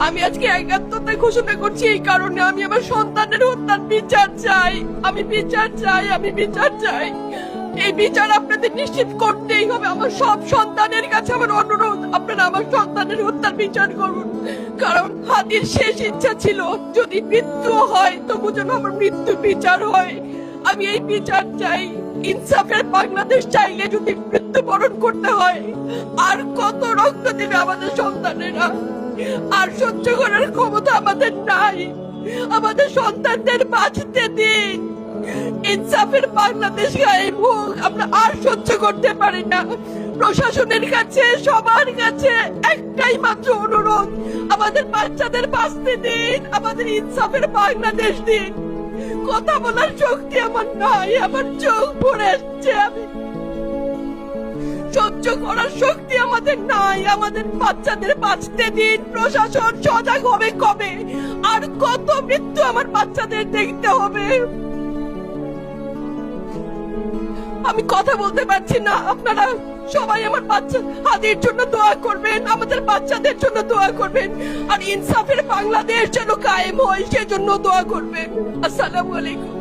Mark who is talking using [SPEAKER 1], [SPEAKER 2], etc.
[SPEAKER 1] আমি আজকে একাত্মতা ঘোষণা করছি এই কারণে, আমি আমার সন্তানের হত্যার বিচার চাই। আমি বিচার চাই, আমি বিচার চাই। এই বিচার আপনাদের নিশ্চিত করতেই হবে। আমার সব সন্তানের কাছে আমার অনুরোধ, আপনারা আমার সন্তানের হত্যার বিচার করুন। কারণ হাদির শেষ ইচ্ছা ছিল যদি মৃত্যু হয় তবু যেন আমার মৃত্যু বিচার হয়। আমি এই বিচার চাই। ইনসাফের বাংলাদেশ চাইলে যদি মৃত্যুবরণ করতে হয়, আর কত রক্ত দেবে আমাদের সন্তানেরা? আর সহ্য করার ক্ষমতা আমাদের নাই। আমাদের সন্তানদের বাঁচতে দিন। ইনসাফের বাংলাদেশ গায়েব হোক। আমরা আর সহ্য করতে পারি না। প্রশাসনের কাছে, সবার কাছে একটাই মাত্র অনুরোধ, আমাদের বাচ্চাদের বাঁচতে দিন, আমাদের ইনসাফের বাংলাদেশ দিন। কথা বলার শক্তি আমার নাই, আমার চোখ ভরে আসছে। আমি সহ্য করার শক্তি আমাদের নাই। আমাদের বাচ্চাদের বাঁচতে দিন। প্রশাসন সজাগ হবে কবে? আর কত মৃত্যু আমার বাচ্চাদের দেখতে হবে? আমি কথা বলতে পারছি না। আপনারা সবাই আমার বাচ্চা হাদির জন্য দোয়া করবেন, আমাদের বাচ্চাদের জন্য দোয়া করবেন, আর ইনসাফের বাংলাদেশ যেন কায়েম হয় সেজন্য দোয়া করবেন। আসসালামু আলাইকুম।